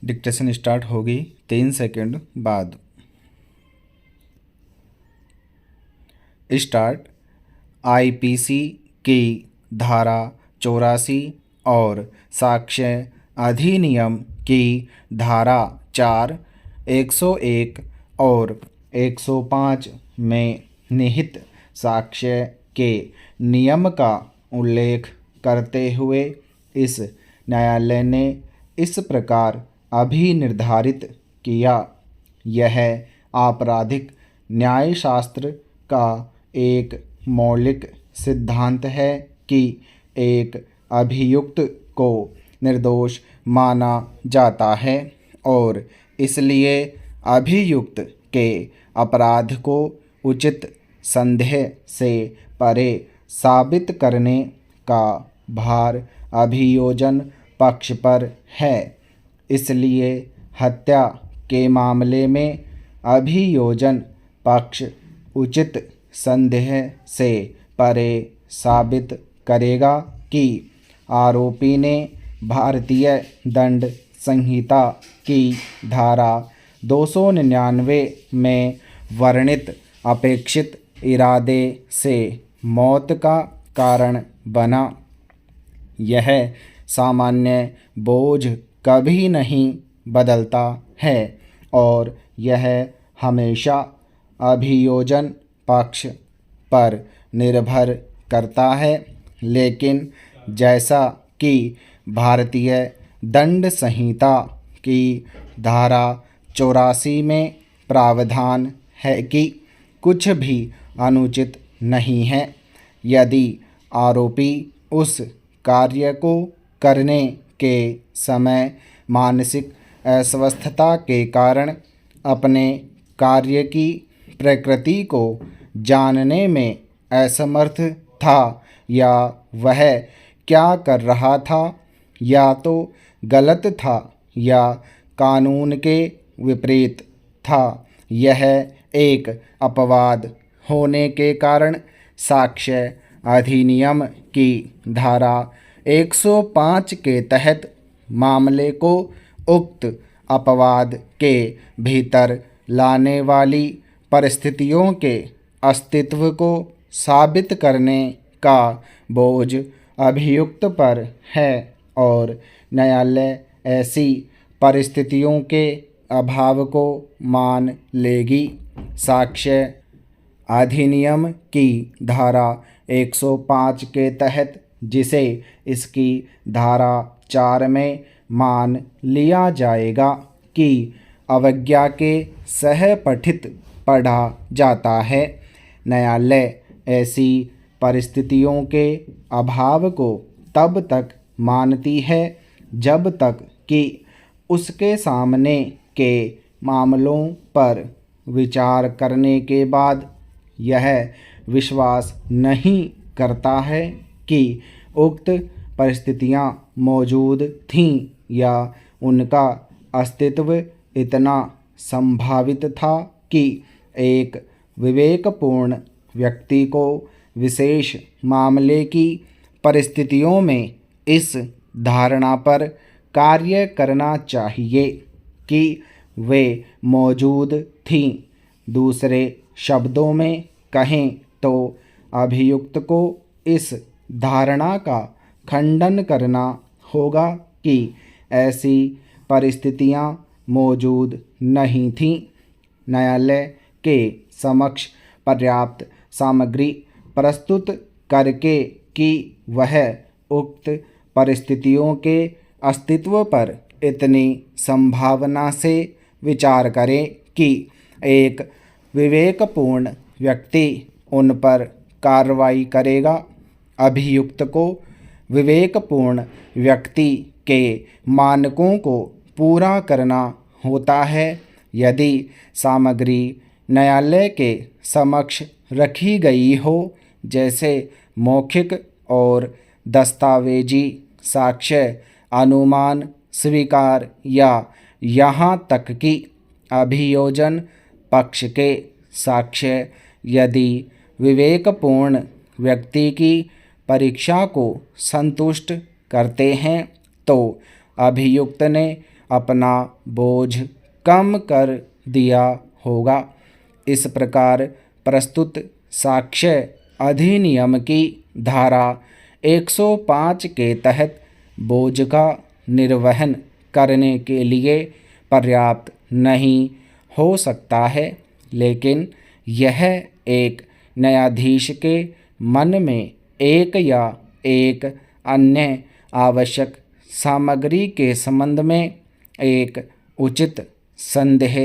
Dictation start होगी 3 second बाद। Start. IPC की धारा 84 और साक्ष्य अधिनियम की धारा 4, 101 और 105 में निहित साक्ष्य के नियम का उल्लेख करते हुए इस न्यायालय ने इस प्रकार अभिनिर्धारित किया। यह आपराधिक न्यायशास्त्र का एक मौलिक सिद्धांत है कि एक अभियुक्त को निर्दोष माना जाता है और इसलिए अभियुक्त के अपराध को उचित संदेह से परे साबित करने का भार अभियोजन पक्ष पर है। इसलिए हत्या के मामले में अभियोजन पक्ष उचित संदेह से परे साबित करेगा कि आरोपी ने भारतीय दंड संहिता की धारा 299 में वर्णित अपेक्षित इरादे से मौत का कारण बना। यह सामान्य बोझ कभी नहीं बदलता है और यह हमेशा अभियोजन पक्ष पर निर्भर करता है। लेकिन जैसा कि भारतीय दंड संहिता की धारा 84 में प्रावधान है कि कुछ भी अनुचित नहीं है यदि आरोपी उस कार्य को करने के समय मानसिक अस्वस्थता के कारण अपने कार्य की प्रकृति को जानने में असमर्थ था या वह क्या कर रहा था या तो गलत था या कानून के विपरीत था। यह एक अपवाद होने के कारण साक्ष्य अधिनियम की धारा 105 के तहत मामले को उक्त अपवाद के भीतर लाने वाली परिस्थितियों के अस्तित्व को साबित करने का बोझ अभियुक्त पर है और न्यायालय ऐसी परिस्थितियों के अभाव को मान लेगी। साक्ष्य अधिनियम की धारा 105 के तहत जिसे इसकी धारा 4 में मान लिया जाएगा कि अवज्ञा के सहपठित पढ़ा जाता है। न्यायालय ऐसी परिस्थितियों के अभाव को तब तक मानती है जब तक कि उसके सामने के मामलों पर विचार करने के बाद यह विश्वास नहीं करता है कि उक्त परिस्थितियां मौजूद थीं या उनका अस्तित्व इतना संभावित था कि एक विवेकपूर्ण व्यक्ति को विशेष मामले की परिस्थितियों में इस धारणा पर कार्य करना चाहिए कि वे मौजूद थीं। दूसरे शब्दों में कहें तो अभियुक्त को इस धारणा का खंडन करना होगा कि ऐसी परिस्थितियां मौजूद नहीं थीं। न्यायालय के समक्ष पर्याप्त सामग्री प्रस्तुत करके कि वह उक्त परिस्थितियों के अस्तित्व पर इतनी संभावना से विचार करे कि एक विवेकपूर्ण व्यक्ति उन पर कार्रवाई करेगा। अभियुक्त को विवेकपूर्ण व्यक्ति के मानकों को पूरा करना होता है। यदि सामग्री न्यायालय के समक्ष रखी गई हो, जैसे मौखिक और दस्तावेजी साक्ष्य, अनुमान स्वीकार या यहाँ तक कि अभियोजन पक्ष के साक्ष्य यदि विवेकपूर्ण व्यक्ति की परीक्षा को संतुष्ट करते हैं तो अभियुक्त ने अपना बोझ कम कर दिया होगा। इस प्रकार प्रस्तुत साक्ष्य अधिनियम की धारा 105 के तहत बोझ का निर्वहन करने के लिए पर्याप्त नहीं हो सकता है, लेकिन यह एक न्यायाधीश के मन में एक या एक अन्य आवश्यक सामग्री के संबंध में एक उचित संदेह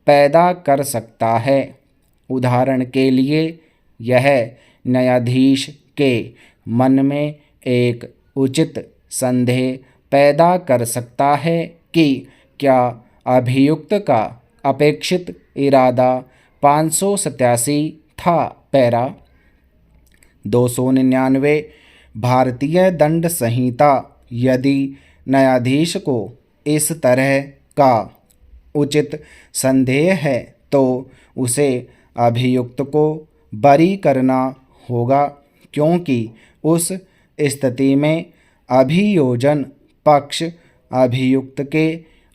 पैदा कर सकता है। उदाहरण के लिए, यह न्यायाधीश के मन में एक उचित संदेह पैदा कर सकता है कि क्या अभियुक्त का अपेक्षित इरादा 587 था। पैरा 299 भारतीय दंड संहिता यदि न्यायाधीश को इस तरह का उचित संदेह है तो उसे अभियुक्त को बरी करना होगा, क्योंकि उस स्थिति में अभियोजन पक्ष अभियुक्त के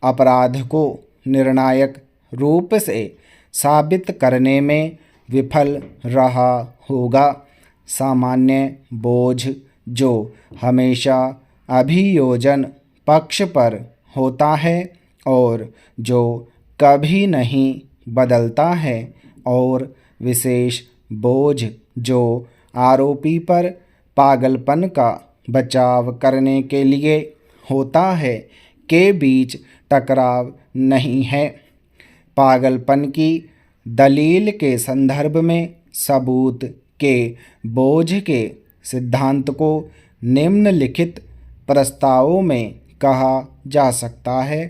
अपराध को निर्णायक रूप से साबित करने में विफल रहा होगा। सामान्य बोझ जो हमेशा अभियोजन पक्ष पर होता है और जो कभी नहीं बदलता है, और विशेष बोझ जो आरोपी पर पागलपन का बचाव करने के लिए होता है, के बीच टकराव नहीं है। पागलपन की दलील के संदर्भ में सबूत के बोझ के सिद्धांत को निम्नलिखित प्रस्तावों में कहा जा सकता है।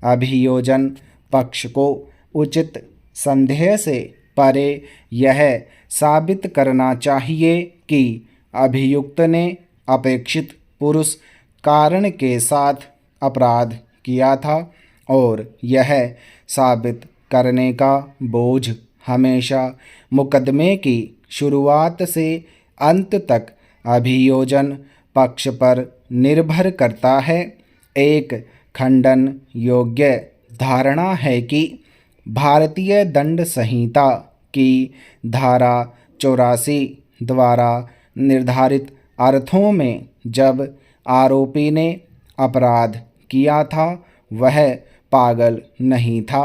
अभियोजन पक्ष को उचित संदेह से परे यह साबित करना चाहिए कि अभियुक्त ने अपेक्षित पुरुष कारण के साथ अपराध किया था, और यह साबित करने का बोझ हमेशा मुकदमे की शुरुआत से अंत तक अभियोजन पक्ष पर निर्भर करता है। एक खंडन योग्य धारणा है कि भारतीय दंड संहिता की धारा 84 द्वारा निर्धारित अर्थों में जब आरोपी ने अपराध किया था वह पागल नहीं था।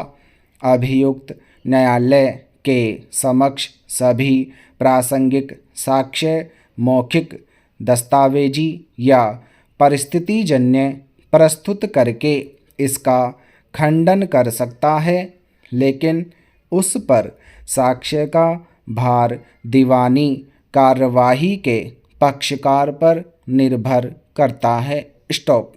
अभियुक्त न्यायालय के समक्ष सभी प्रासंगिक साक्ष्य मौखिक, दस्तावेजी या परिस्थितिजन्य प्रस्तुत करके इसका खंडन कर सकता है, लेकिन उस पर साक्ष्य का भार दीवानी कार्यवाही के पक्षकार पर निर्भर करता है। स्टॉप।